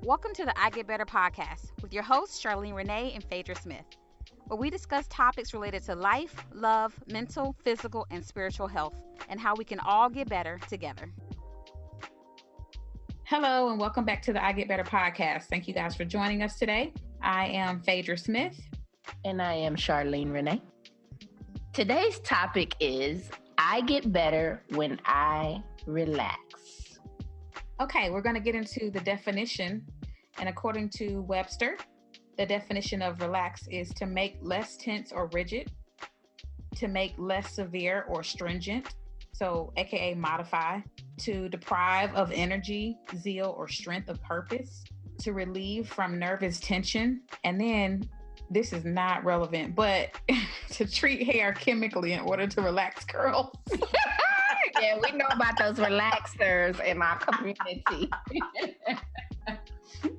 Welcome to the I Get Better podcast with your hosts, Charlene, Rene, and Phedra Smith, where we discuss topics related to life, love, mental, physical, and spiritual health, and how we can all get better together. Hello, and welcome back to the I Get Better podcast. Thank you guys for joining us today. I am Phedra Smith. And I am Charlene Rene. Today's topic is I get better when I relax. Okay, we're going to get into the definition. And according to Webster, the definition of relax is to make less tense or rigid, to make less severe or stringent, so AKA modify, to deprive of energy, zeal, or strength of purpose, to relieve from nervous tension, and then, this is not relevant, but to treat hair chemically in order to relax curls. Yeah, we know about those relaxers in our community.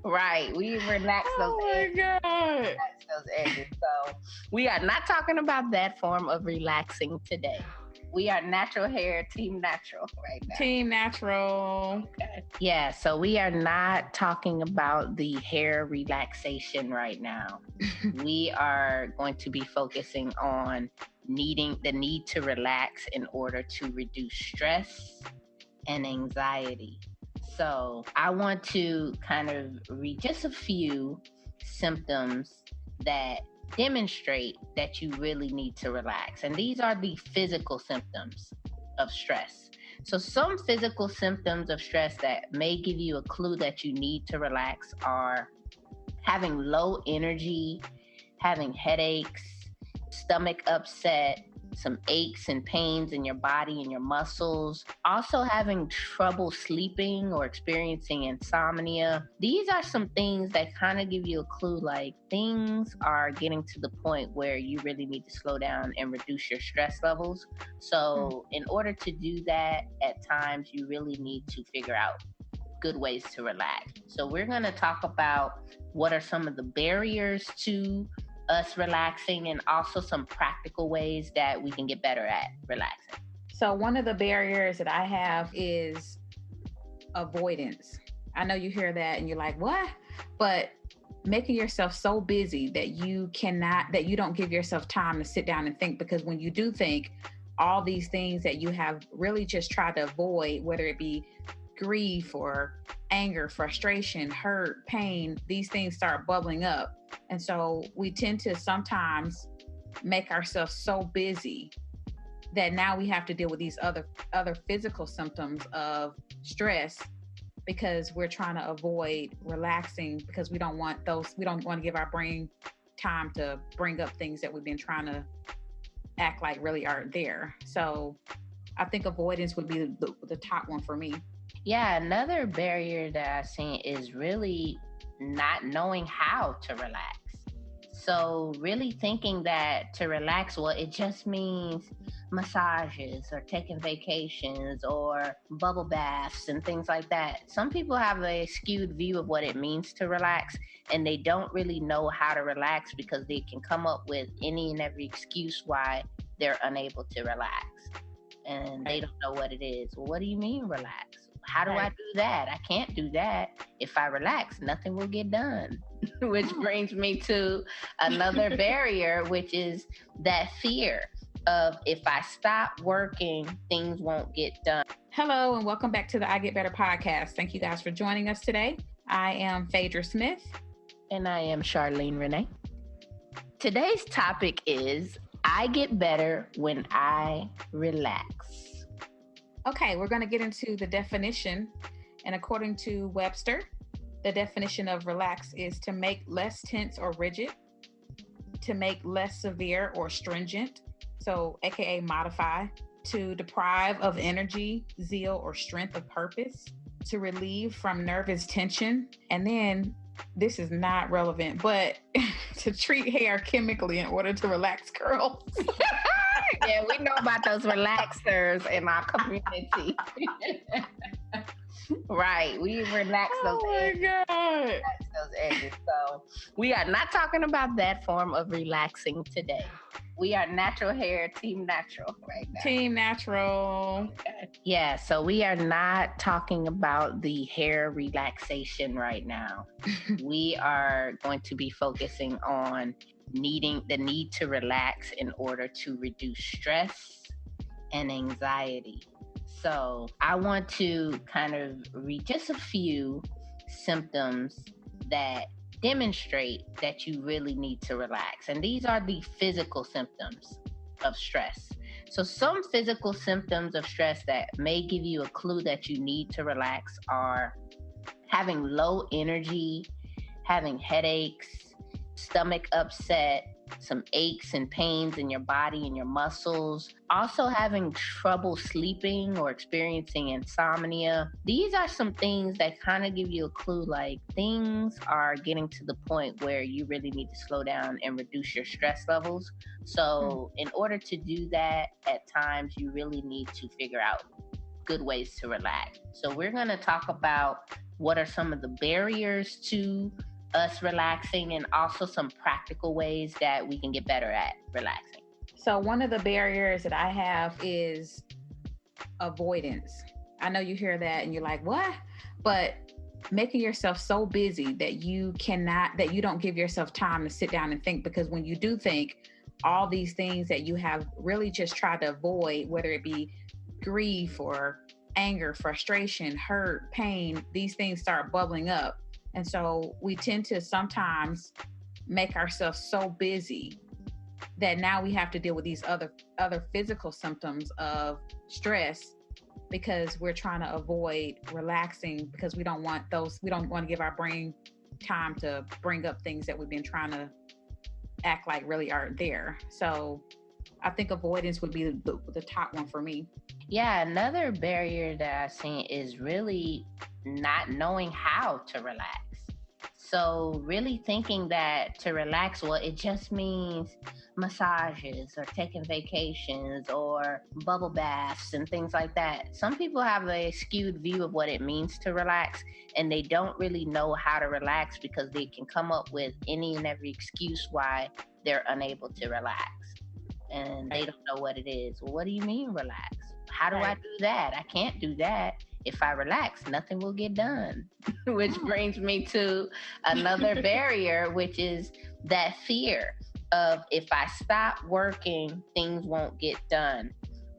Right, we relax those edges. God. Relax those edges. So we are not talking about that form of relaxing today. We are natural hair, team natural right now. Team natural. Okay. Yeah, so we are not talking about the hair relaxation right now. We are going to be focusing on the need to relax in order to reduce stress and anxiety. So I want to kind of read just a few symptoms that demonstrate that you really need to relax. And these are the physical symptoms of stress. So some physical symptoms of stress that may give you a clue that you need to relax are having low energy, having headaches, stomach upset, some aches and pains in your body and your muscles, also having trouble sleeping or experiencing insomnia. These are some things that kind of give you a clue, like things are getting to the point where you really need to slow down and reduce your stress levels. So in order to do that, at times you really need to figure out good ways to relax. So we're going to talk about what are some of the barriers to us relaxing and also some practical ways that we can get better at relaxing. So one of the barriers that I have is avoidance. I know you hear that and you're like, what? But making yourself so busy that you don't give yourself time to sit down and think, because when you do think, all these things that you have really just tried to avoid, whether it be grief or anger, frustration, hurt, pain, these things start bubbling up. And so we tend to sometimes make ourselves so busy that now we have to deal with these other physical symptoms of stress because we're trying to avoid relaxing because we don't want to give our brain time to bring up things that we've been trying to act like really aren't there. So I think avoidance would be the top one for me. Yeah, another barrier that I've seen is really not knowing how to relax. So really thinking that to relax, well, it just means massages or taking vacations or bubble baths and things like that. Some people have a skewed view of what it means to relax, and they don't really know how to relax because they can come up with any and every excuse why they're unable to relax. And they don't know what it is. Well, what do you mean relax? How do I do that? I can't do that. If I relax, nothing will get done. Which brings me to another barrier, which is that fear of if I stop working, things won't get done. Hello, and welcome back to the I Get Better podcast. Thank you guys for joining us today. I am Phedra Smith. And I am Charlene Rene. Today's topic is I get better when I relax. Okay, we're going to get into the definition. And according to Webster, the definition of relax is to make less tense or rigid, to make less severe or stringent, so AKA modify, to deprive of energy, zeal, or strength of purpose, to relieve from nervous tension, and then, this is not relevant, but to treat hair chemically in order to relax curls. Yeah, we know about those relaxers in our community. Right, we relax those edges. God. Relax those edges. So we are not talking about that form of relaxing today. We are natural hair, team natural right now. Team natural. Okay. Yeah, so we are not talking about the hair relaxation right now. We are going to be focusing on the need to relax in order to reduce stress and anxiety. So I want to kind of read just a few symptoms that demonstrate that you really need to relax. And these are the physical symptoms of stress. So some physical symptoms of stress that may give you a clue that you need to relax are having low energy, having headaches, stomach upset, some aches and pains in your body and your muscles, also having trouble sleeping or experiencing insomnia. These are some things that kind of give you a clue, like things are getting to the point where you really need to slow down and reduce your stress levels. So in order to do that, at times you really need to figure out good ways to relax. So we're going to talk about what are some of the barriers to us relaxing and also some practical ways that we can get better at relaxing. So one of the barriers that I have is avoidance. I know you hear that and you're like, what? But making yourself so busy that you don't give yourself time to sit down and think, because when you do think, all these things that you have really just tried to avoid, whether it be grief or anger, frustration, hurt, pain, these things start bubbling up. And so we tend to sometimes make ourselves so busy that now we have to deal with these other physical symptoms of stress, because we're trying to avoid relaxing, because we don't want to give our brain time to bring up things that we've been trying to act like really aren't there. So I think avoidance would be the top one for me. Yeah, another barrier that I've seen is really not knowing how to relax. So really thinking that to relax, well, it just means massages or taking vacations or bubble baths and things like that. Some people have a skewed view of what it means to relax, and they don't really know how to relax because they can come up with any and every excuse why they're unable to relax. And they don't know what it is. Well, what do you mean relax? How do I do that? I can't do that. If I relax, nothing will get done. Which brings me to another barrier, which is that fear of, if I stop working, things won't get done.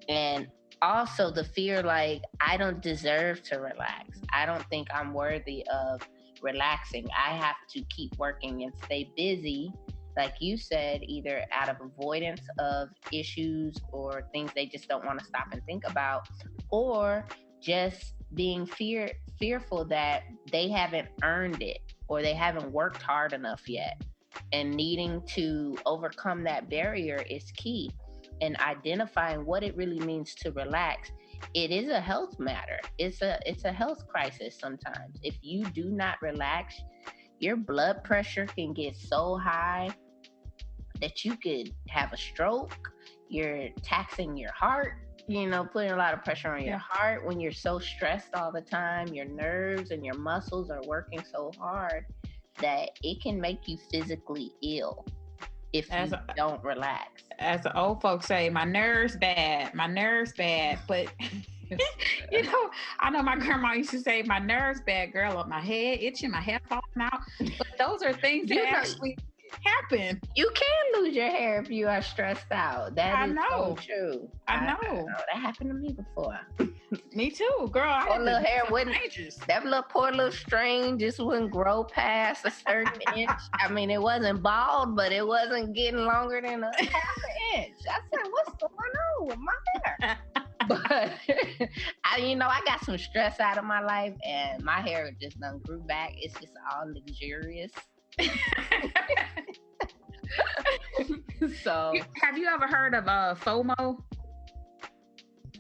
And also the fear, like, I don't deserve to relax. I don't think I'm worthy of relaxing. I have to keep working and stay busy, like you said, either out of avoidance of issues or things they just don't want to stop and think about, or just being fearful that they haven't earned it or they haven't worked hard enough yet. And needing to overcome that barrier is key. And identifying what it really means to relax. It is a health matter. It's a health crisis sometimes. If you do not relax, your blood pressure can get so high that you could have a stroke. You're taxing your heart, putting a lot of pressure on your heart when you're so stressed all the time. Your nerves and your muscles are working so hard that it can make you physically ill if you don't relax. As the old folks say, my nerves bad. But I know my grandma used to say, my nerves bad, girl, up my head itching, my hair falling out. But those are things that actually happen. You can lose your hair if you are stressed out. That is so true. I know. That happened to me before. Me too, girl. I had little hair wouldn't. That little poor little string just wouldn't grow past a certain inch. I mean, it wasn't bald, but it wasn't getting longer than a half an inch. I said, "What's going on with my hair?" But I got some stress out of my life, and my hair just done grew back. It's just all luxurious. So, have you ever heard of FOMO?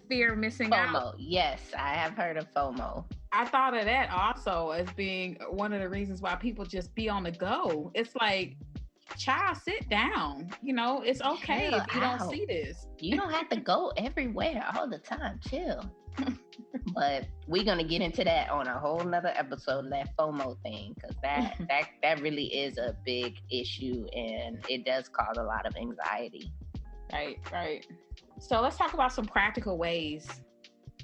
Fear of missing out? FOMO, yes, I have heard of FOMO. I thought of that also as being one of the reasons why people just be on the go. It's like, child, sit down. It's okay if you don't see this. You don't have to go everywhere all the time. Chill. But we're gonna get into that on a whole nother episode of that FOMO thing, because that really is a big issue and it does cause a lot of anxiety. Right. So let's talk about some practical ways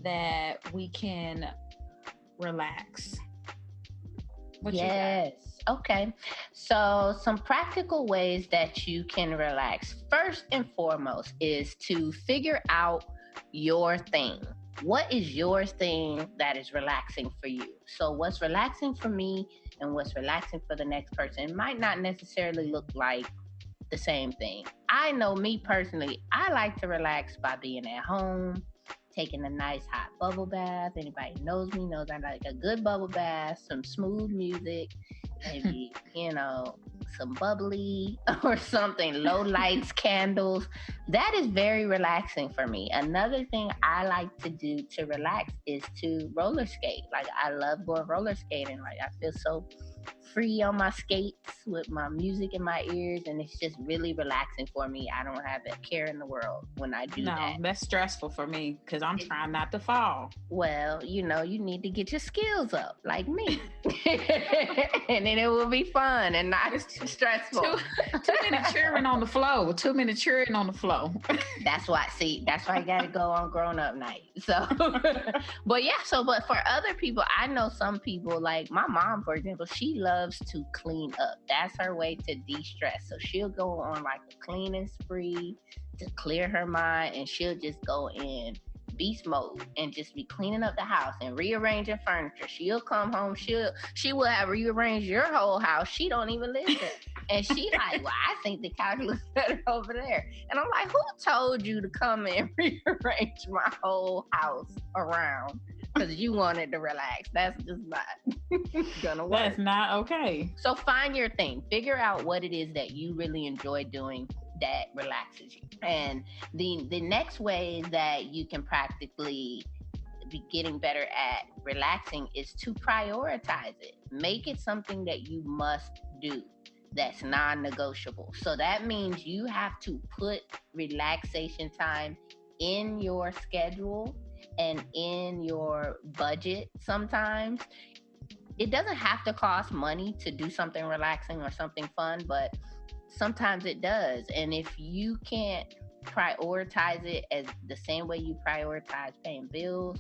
that we can relax. Yes. Okay. So some practical ways that you can relax. First and foremost is to figure out your thing. What is your thing that is relaxing for you? So what's relaxing for me and what's relaxing for the next person might not necessarily look like the same thing. I know me personally, I like to relax by being at home, taking a nice hot bubble bath. Anybody knows me knows I like a good bubble bath, some smooth music, maybe, some bubbly or something, low lights, candles. That is very relaxing for me. Another thing I like to do to relax is to roller skate. Like, I love going roller skating. Like, I feel so free on my skates with my music in my ears, and it's just really relaxing for me. I don't have a care in the world when I do that. No, that's stressful for me because I'm trying not to fall. Well, you need to get your skills up like me. And then it will be fun and not stressful. Too many cheering on the floor. That's why you got to go on grown up night. So, but for other people, I know some people, like my mom, for example, she loves to clean up. That's her way to de-stress. So she'll go on like a cleaning spree to clear her mind, and she'll just go in beast mode and just be cleaning up the house and rearranging furniture. She'll come home, she will have rearranged your whole house. She don't even live there. And she like, well, I think the couch looks better over there. And I'm like, who told you to come and rearrange my whole house around because you wanted to relax? That's just not gonna work. That's not okay. So find your thing. Figure out what it is that you really enjoy doing that relaxes you. And the next way that you can practically be getting better at relaxing is to prioritize it. Make it something that you must do, that's non-negotiable. So that means you have to put relaxation time in your schedule and in your budget. Sometimes it doesn't have to cost money to do something relaxing or something fun, but sometimes it does. And if you can't prioritize it as the same way you prioritize paying bills,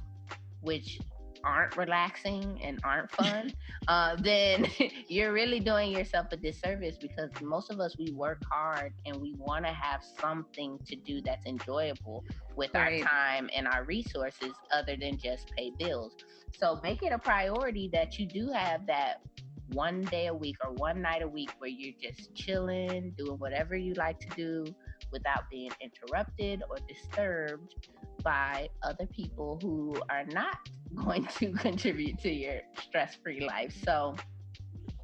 which aren't relaxing and aren't fun, then you're really doing yourself a disservice, because most of us, we work hard and we want to have something to do that's enjoyable with our time and our resources other than just pay bills. So make it a priority that you do have that one day a week or one night a week where you're just chilling, doing whatever you like to do without being interrupted or disturbed by other people who are not going to contribute to your stress-free life. So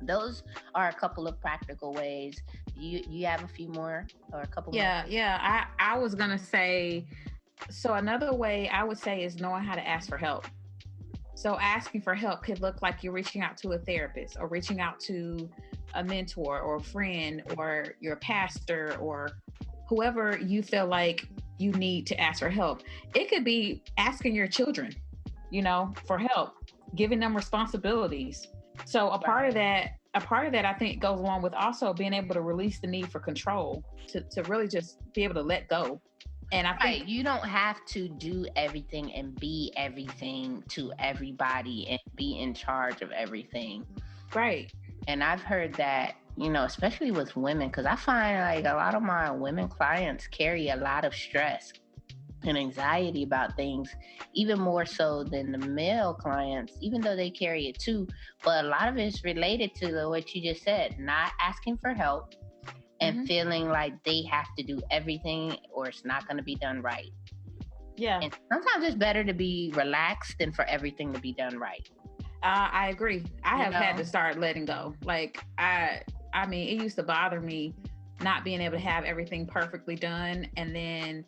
those are a couple of practical ways. You have a few more or a couple more? Yeah. I was going to say, so another way I would say is knowing how to ask for help. So asking for help could look like you're reaching out to a therapist or reaching out to a mentor or a friend or your pastor or whoever you feel like you need to ask for help. It could be asking your children, for help, giving them responsibilities. So a part of that I think goes along with also being able to release the need for control, to really just be able to let go. And I think you don't have to do everything and be everything to everybody and be in charge of everything. Right. And I've heard that, especially with women, because I find like a lot of my women clients carry a lot of stress and anxiety about things, even more so than the male clients, even though they carry it too. But a lot of it's related to what you just said, not asking for help and feeling like they have to do everything or it's not going to be done right. Yeah. And sometimes it's better to be relaxed than for everything to be done right. I agree. I have had to start letting go. Like, I mean, it used to bother me not being able to have everything perfectly done. And then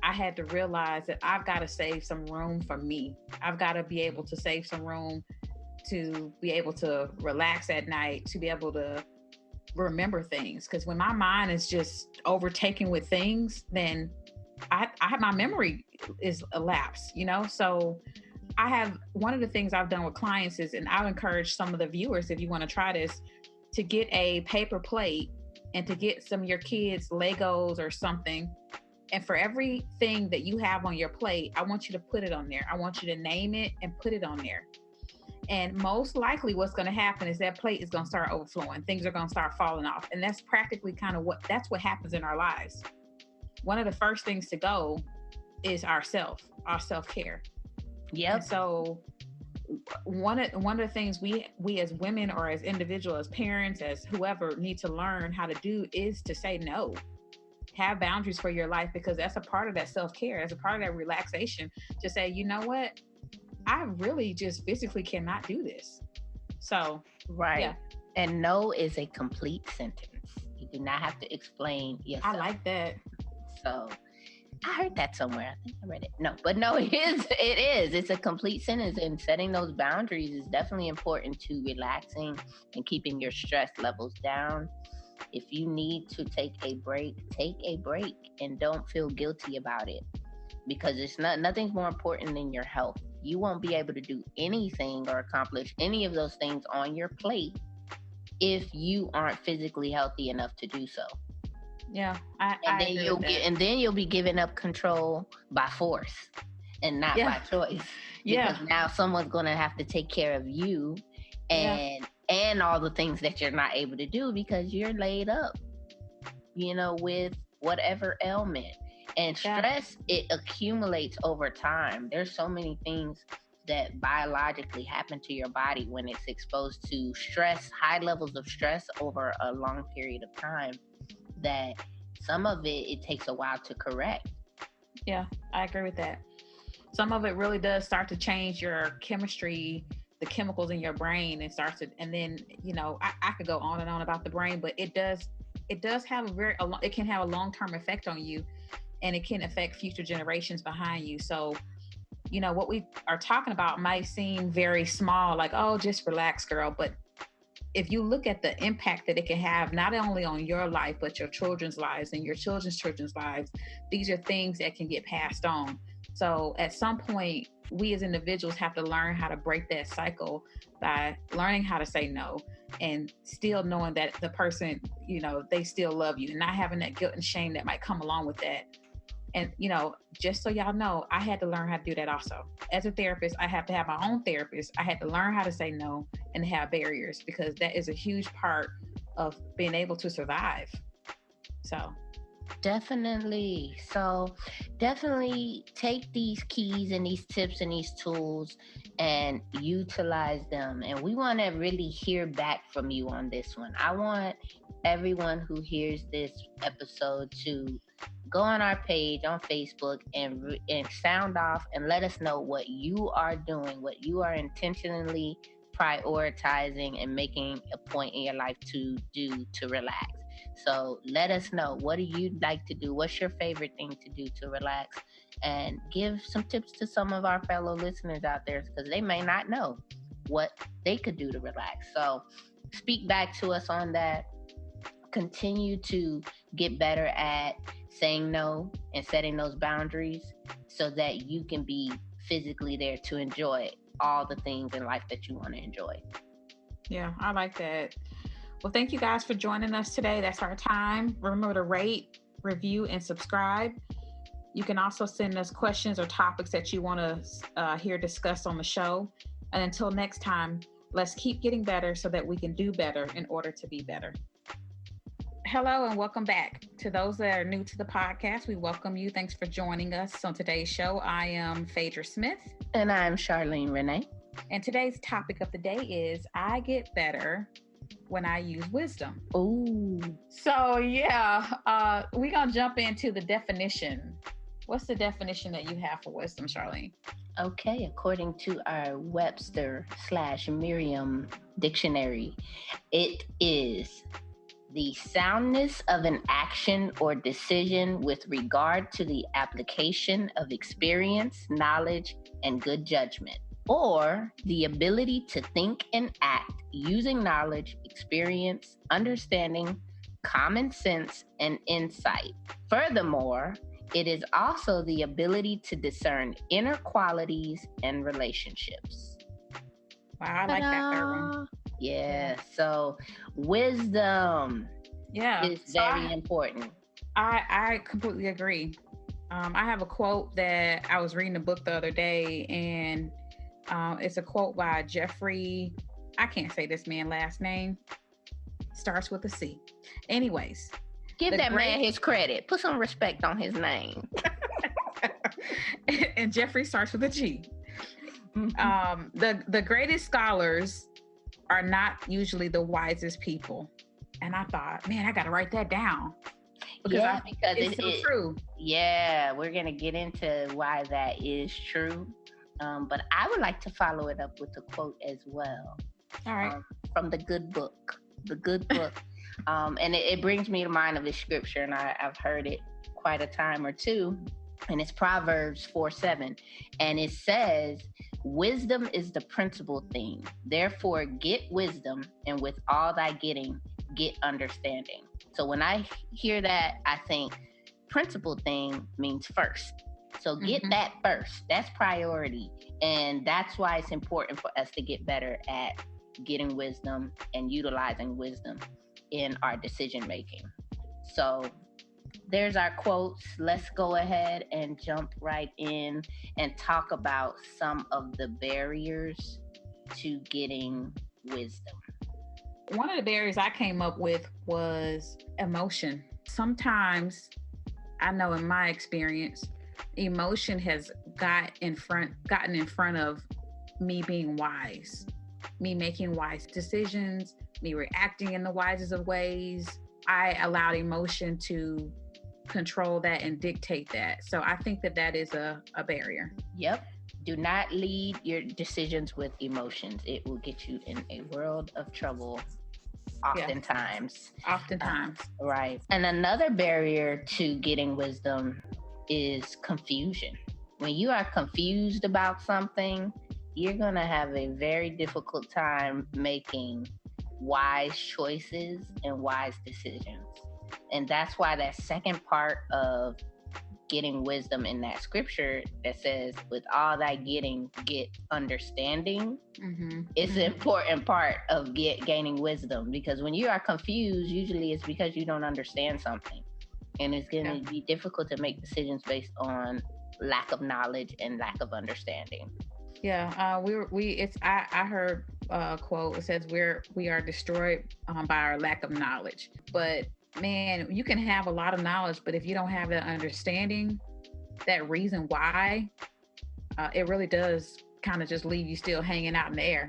I had to realize that I've got to save some room for me. I've got to be able to save some room to be able to relax at night, to be able to remember things. Because when my mind is just overtaken with things, then I have my memory is elapsed, so I have one of the things I've done with clients is, and I would encourage some of the viewers, if you want to try this, to get a paper plate and to get some of your kids Legos or something. And for everything that you have on your plate, I want you to put it on there. I want you to name it and put it on there. And most likely what's going to happen is that plate is going to start overflowing. Things are going to start falling off. And that's practically kind of that's what happens in our lives. One of the first things to go is our self-care. Yep. And so one of the things we as women or as individuals, as parents, as whoever, need to learn how to do is to say no. Have boundaries for your life, because that's a part of that self-care. That's a part of that relaxation, to say, you know what? I really just physically cannot do this. So, right. Yeah. And no is a complete sentence. You do not have to explain yourself. I like that. So I heard that somewhere. I think I read it. No, but no, it is. It's a complete sentence. And setting those boundaries is definitely important to relaxing and keeping your stress levels down. If you need to take a break and don't feel guilty about it, because nothing's more important than your health. You won't be able to do anything or accomplish any of those things on your plate if you aren't physically healthy enough to do so. Yeah, and then you'll be giving up control by force and not by choice. Because now someone's going to have to take care of you and all the things that you're not able to do because you're laid up, with whatever ailment. And stress, it accumulates over time. There's so many things that biologically happen to your body when it's exposed to stress, high levels of stress over a long period of time, that some of it takes a while to correct. Yeah, I agree with that. Some of it really does start to change your chemistry, the chemicals in your brain, and then, I could go on and on about the brain, but it does have it can have a long-term effect on you, and it can affect future generations behind you. So, what we are talking about might seem very small, like, oh, just relax, girl. But if you look at the impact that it can have, not only on your life, but your children's lives and your children's lives, these are things that can get passed on. So at some point, we as individuals have to learn how to break that cycle by learning how to say no, and still knowing that the person, they still love you, and not having that guilt and shame that might come along with that. And, just so y'all know, I had to learn how to do that also. As a therapist, I have to have my own therapist. I had to learn how to say no and have barriers, because that is a huge part of being able to survive. So definitely take these keys and these tips and these tools and utilize them. And we want to really hear back from you on this one. I want everyone who hears this episode to go on our page on Facebook and sound off and let us know what you are doing, what you are intentionally prioritizing and making a point in your life to do to relax. So let us know, what do you like to do? What's your favorite thing to do to relax? And give some tips to some of our fellow listeners out there, because they may not know what they could do to relax. So speak back to us on that. Continue to get better at saying no and setting those boundaries so that you can be physically there to enjoy all the things in life that you want to enjoy. Yeah, I like that. Well, thank you guys for joining us today. That's our time. Remember to rate, review, and subscribe. You can also send us questions or topics that you want to hear discussed on the show. And until next time, let's keep getting better so that we can do better in order to be better. Hello and welcome back. To those that are new to the podcast, we welcome you. Thanks for joining us on today's show. I am Phedra Smith. And I'm Charlene Rene. And today's topic of the day is, I get better when I use wisdom. Ooh. So we're going to jump into the definition. What's the definition that you have for wisdom, Charlene? Okay, according to our Webster/Merriam dictionary, it is the soundness of an action or decision with regard to the application of experience, knowledge, and good judgment, or the ability to think and act using knowledge, experience, understanding, common sense, and insight. Furthermore, It is also the ability to discern inner qualities and relationships. Wow, I like that third one. Yeah. So wisdom is very important. I completely agree. I have a quote that I was reading a book the other day, and it's a quote by Jeffrey. I can't say this man's last name. Starts with a C. Anyways. Give that man his credit. Put some respect on his name. And Jeffrey starts with a G. The greatest scholars are not usually the wisest people. And I thought, man, I got to write that down. Because it's so true. Yeah, we're going to get into why that is true. But I would like to follow it up with a quote as well. All right. From the good book. The good book. And it brings me to mind of this scripture, and I've heard it quite a time or two. And it's Proverbs 4:7. And it says, wisdom is the principal thing. Therefore, get wisdom, and with all thy getting, get understanding. So when I hear that, I think principal thing means first. So get that first. That's priority. And that's why it's important for us to get better at getting wisdom and utilizing wisdom in our decision making. So there's our quotes. Let's go ahead and jump right in and talk about some of the barriers to getting wisdom. One of the barriers I came up with was emotion. Sometimes, I know in my experience, emotion has gotten in front of me being wise, me making wise decisions, me reacting in the wisest of ways. I allowed emotion to control that and dictate that. So I think that is a barrier. Yep. Do not lead your decisions with emotions. It will get you in a world of trouble oftentimes. Right. And another barrier to getting wisdom is confusion. When you are confused about something, you're going to have a very difficult time making wise choices and wise decisions. And that's why that second part of getting wisdom in that scripture that says, with all thy getting, get understanding, is an important part of gaining wisdom. Because when you are confused, usually it's because you don't understand something. And it's going to be difficult to make decisions based on lack of knowledge and lack of understanding. Yeah, I heard a quote. It says we are destroyed by our lack of knowledge. But man, you can have a lot of knowledge, but if you don't have that understanding, that reason why, it really does kind of just leave you still hanging out in the air.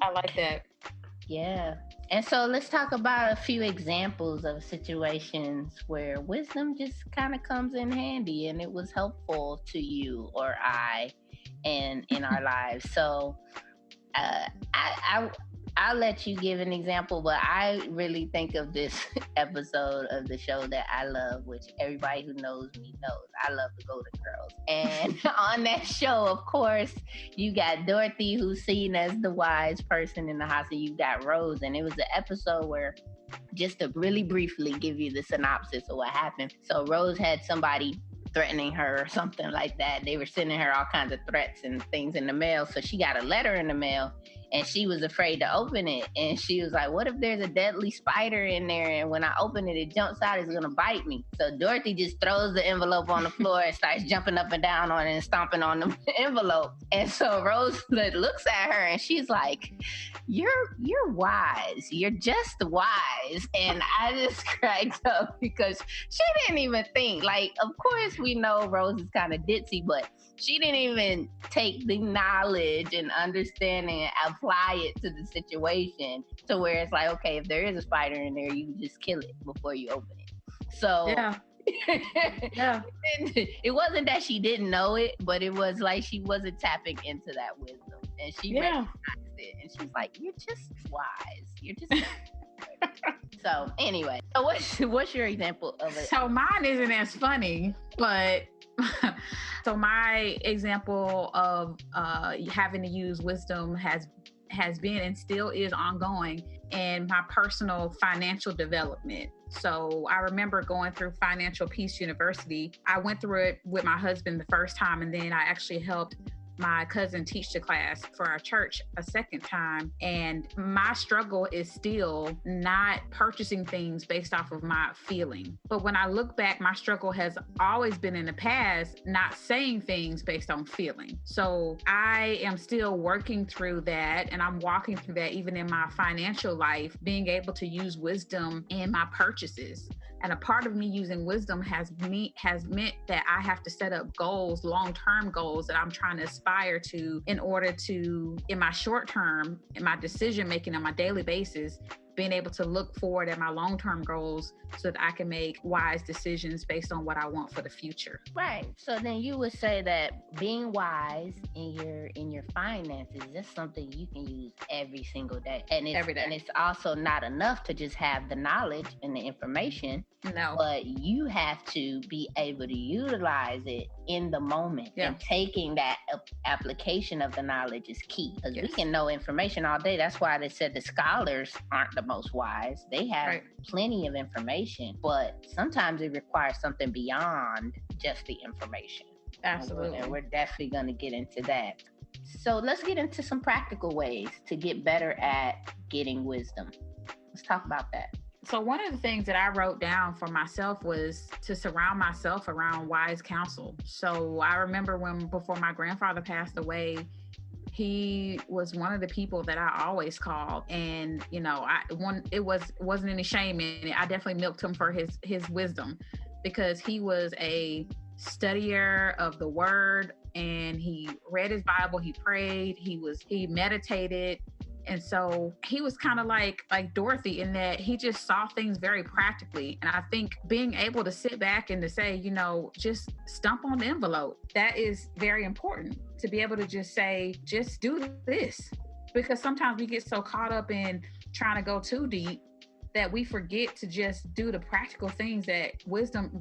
I like that. Yeah. And so let's talk about a few examples of situations where wisdom just kind of comes in handy and it was helpful to you or I and in our lives. So I'll let you give an example, but I really think of this episode of the show that I love, which everybody who knows me knows. I love the Golden Girls. And on that show, of course, you got Dorothy, who's seen as the wise person in the house, and you got Rose. And it was an episode where, just to really briefly give you the synopsis of what happened. So Rose had somebody threatening her or something like that. They were sending her all kinds of threats and things in the mail. So she got a letter in the mail and she was afraid to open it. And she was like, what if there's a deadly spider in there? And when I open it, it jumps out, it's going to bite me. So Dorothy just throws the envelope on the floor and starts jumping up and down on it and stomping on the envelope. And so Rose looks at her and she's like, you're wise. You're just wise. And I just cracked up because she didn't even think. Like, of course, we know Rose is kind of ditzy, but she didn't even take the knowledge and understanding and apply it to the situation to where it's like, okay, if there is a spider in there, you can just kill it before you open it. So yeah. It wasn't that she didn't know it, but it was like she wasn't tapping into that wisdom. And she recognized it. And she's like, you're just wise. You're just So anyway, so what's your example of it? So mine isn't as funny, but so my example of having to use wisdom has been and still is ongoing. in my personal financial development. So I remember going through Financial Peace University. I went through it with my husband the first time, and then I actually helped my cousin teach the class for our church a second time. And my struggle is still not purchasing things based off of my feeling. But when I look back, my struggle has always been in the past, not saying things based on feeling. So I am still working through that, and I'm walking through that even in my financial life, being able to use wisdom in my purchases. And a part of me using wisdom has meant that I have to set up goals, long-term goals that I'm trying to aspire to in order to, in my short term, in my decision making on my daily basis, being able to look forward at my long-term goals so that I can make wise decisions based on what I want for the future. Right. So then you would say that being wise in your finances is something you can use every single day. And every day. And it's also not enough to just have the knowledge and the information. No. But you have to be able to utilize it in the moment. Yeah. And taking that application of the knowledge is key. Because Yes. we can know information all day. That's why they said the scholars aren't the most wise. They have plenty of information, but sometimes it requires something beyond just the information. Absolutely. And we're definitely going to get into that. So let's get into some practical ways to get better at getting wisdom. Let's talk about that. So one of the things that I wrote down for myself was to surround myself around wise counsel. So I remember before my grandfather passed away, he was one of the people that I always called. And, you know, wasn't any shame in it. I definitely milked him for his wisdom, because he was a studier of the word, and he read his Bible, he prayed, he meditated. And so he was kind of like Dorothy in that he just saw things very practically. And I think being able to sit back and to say, you know, just stump on the envelope, that is very important, to be able to just say, just do this. Because sometimes we get so caught up in trying to go too deep that we forget to just do the practical things. That wisdom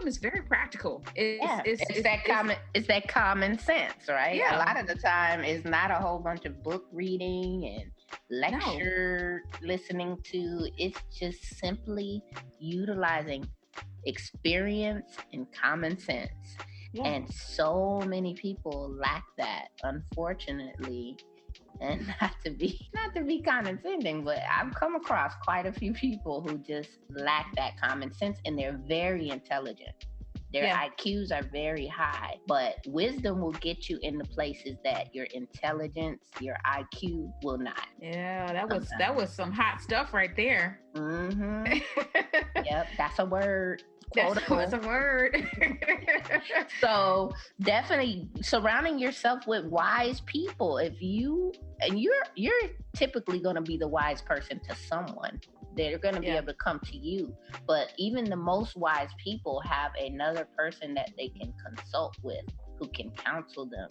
is very practical. It's that common sense, right? Yeah. A lot of the time it's not a whole bunch of book reading and lecture listening to. It's just simply utilizing experience and common sense. Yeah. And so many people lack that, unfortunately. And not to be condescending, but I've come across quite a few people who just lack that common sense, and they're very intelligent. Their IQs are very high, but wisdom will get you in the places that your intelligence, your IQ will not. Yeah, that was some hot stuff right there. Mm-hmm. Yep, that's a word. That's a word. So definitely surrounding yourself with wise people. You're typically going to be the wise person to someone. They're going to be able to come to you. But even the most wise people have another person that they can consult with, who can counsel them.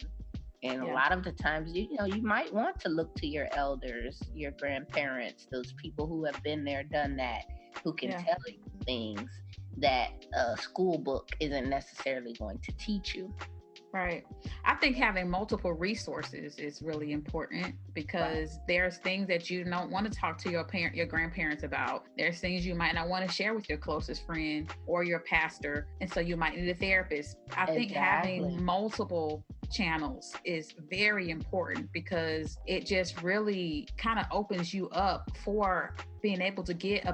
And a lot of the times, you might want to look to your elders, your grandparents, those people who have been there, done that, who can tell you things that a school book isn't necessarily going to teach you. Right. I think having multiple resources is really important, because there's things that you don't want to talk to your grandparents about. There's things you might not want to share with your closest friend or your pastor. And so you might need a therapist. I think having multiple channels is very important, because it just really kind of opens you up for being able to get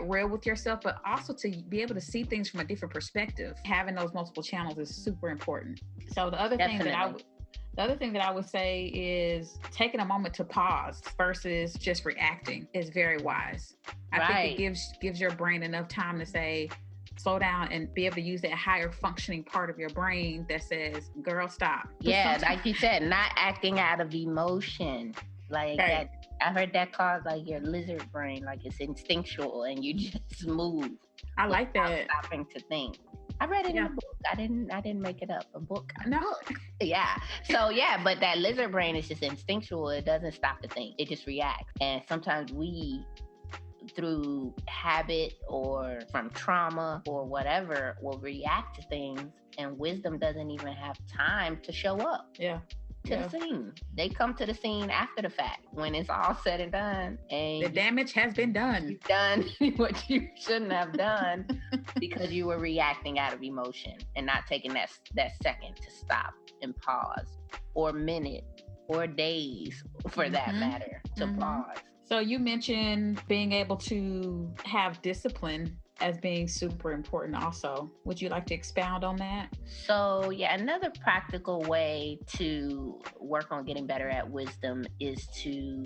real with yourself, but also to be able to see things from a different perspective. Having those multiple channels is super important. So the other thing that I would say is taking a moment to pause versus just reacting is very wise. I think it gives your brain enough time to say, slow down, and be able to use that higher functioning part of your brain that says, girl, stop. Like you said, not acting out of emotion. That, I heard that called like your lizard brain, like it's instinctual and you just move. I like that. Stopping to think. I read it in a book. I didn't make it up. A book. No. Yeah. So but that lizard brain is just instinctual. It doesn't stop to think. It just reacts. And sometimes we, through habit or from trauma or whatever, will react to things, and wisdom doesn't even have time to show up. Yeah. to the scene. They come to the scene after the fact when it's all said and done. And the damage has been done. You've done what you shouldn't have done because you were reacting out of emotion and not taking that second to stop and pause, or minute, or days for that matter, to pause. So you mentioned being able to have discipline as being super important also. Would you like to expound on that? So yeah, another practical way to work on getting better at wisdom is to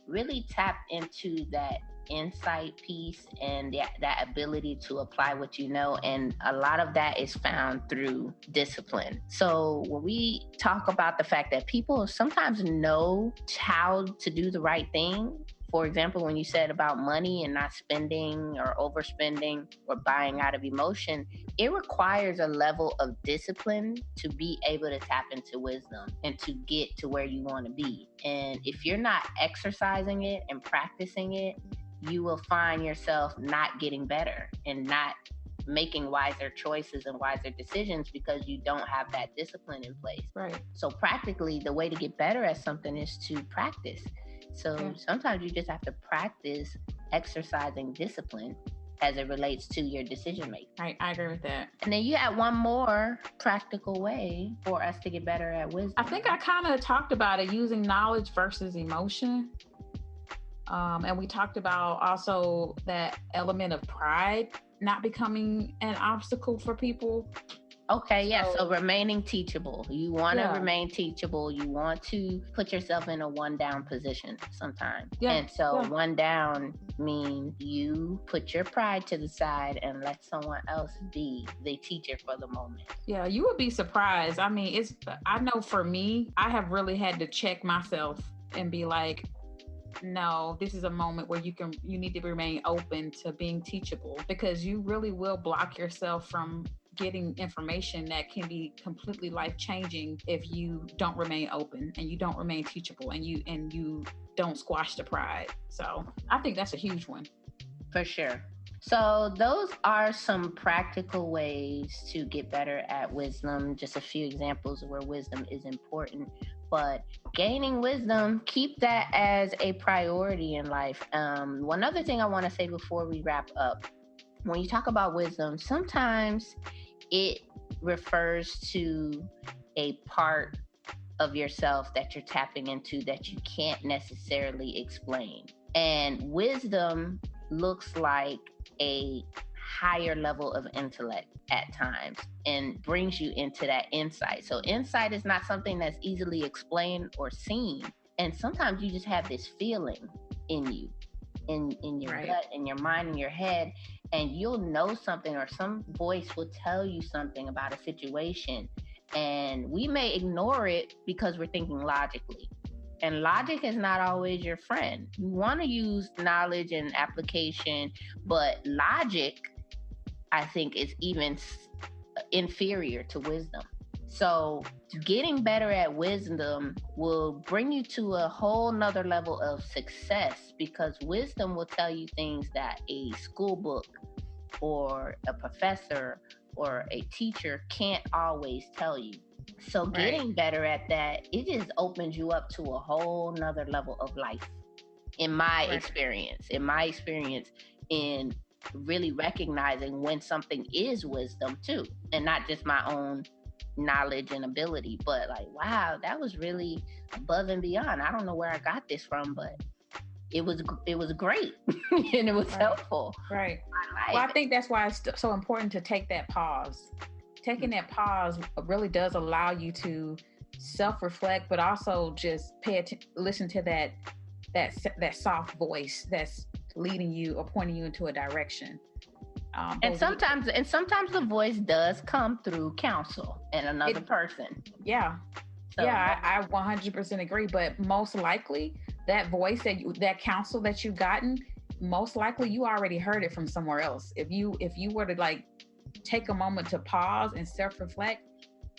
really tap into that insight piece and that ability to apply what you know. And a lot of that is found through discipline. So when we talk about the fact that people sometimes know how to do the right thing, for example, when you said about money and not spending or overspending or buying out of emotion, it requires a level of discipline to be able to tap into wisdom and to get to where you want to be. And if you're not exercising it and practicing it, you will find yourself not getting better and not making wiser choices and wiser decisions because you don't have that discipline in place. Right. So practically, the way to get better at something is to practice. So sometimes you just have to practice exercising discipline as it relates to your decision making. I agree with that. And then you have one more practical way for us to get better at wisdom. I think I kind of talked about it, using knowledge versus emotion. And we talked about also that element of pride not becoming an obstacle for people. Okay, yeah. So remaining teachable. You want to remain teachable. You want to put yourself in a one down position sometimes. Yeah. And so one down means you put your pride to the side and let someone else be the teacher for the moment. Yeah, you would be surprised. I mean, I know for me, I have really had to check myself and be like, no, this is a moment where you need to remain open to being teachable, because you really will block yourself from getting information that can be completely life-changing if you don't remain open and you don't remain teachable and you don't squash the pride. So I think that's a huge one. For sure. So those are some practical ways to get better at wisdom. Just a few examples of where wisdom is important. But gaining wisdom, keep that as a priority in life. One other thing I want to say before we wrap up, when you talk about wisdom, sometimes it refers to a part of yourself that you're tapping into that you can't necessarily explain. And wisdom looks like a higher level of intellect at times and brings you into that insight. So insight is not something that's easily explained or seen. And sometimes you just have this feeling in you, in your gut, in your mind, in your head, and you'll know something, or some voice will tell you something about a situation. And we may ignore it because we're thinking logically. And logic is not always your friend. You want to use knowledge and application, but logic, I think, is even inferior to wisdom. So getting better at wisdom will bring you to a whole nother level of success, because wisdom will tell you things that a school book or a professor or a teacher can't always tell you. So getting better at that, it just opens you up to a whole nother level of life. In my experience, in really recognizing when something is wisdom too, and not just my own knowledge and ability, but like, wow, that was really above and beyond. I don't know where I got this from, but it was great and it was helpful. Right. Well, I think that's why it's so important to take that pause. Taking that pause really does allow you to self-reflect, but also just listen to that soft voice that's leading you or pointing you into a direction. And sometimes the voice does come through counsel and another person. Yeah. So, I 100% agree. But most likely that voice that counsel that you've gotten, most likely you already heard it from somewhere else. If you were to like take a moment to pause and self-reflect,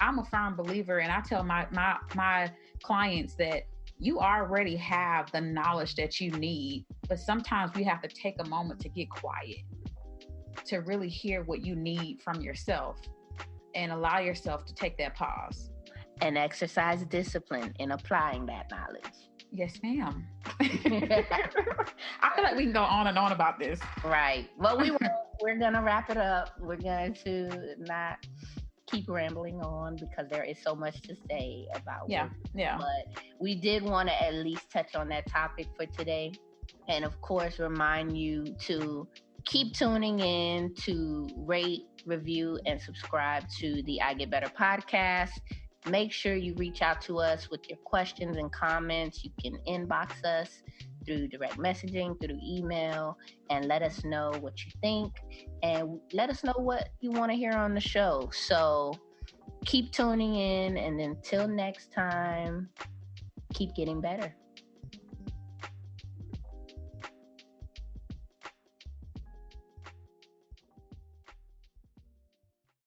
I'm a firm believer, and I tell my clients that you already have the knowledge that you need, but sometimes we have to take a moment to get quiet, to really hear what you need from yourself and allow yourself to take that pause. and exercise discipline in applying that knowledge. Yes, ma'am. I feel like we can go on and on about this. Right. Well, we're going to wrap it up. We're going to not keep rambling on because there is so much to say about yeah. But we did want to at least touch on that topic for today. And of course, remind you to keep tuning in, to rate, review, and subscribe to the I Get Better podcast. Make sure you reach out to us with your questions and comments. You can inbox us through direct messaging, through email, and let us know what you think. And let us know what you want to hear on the show. So keep tuning in. And until next time, keep getting better.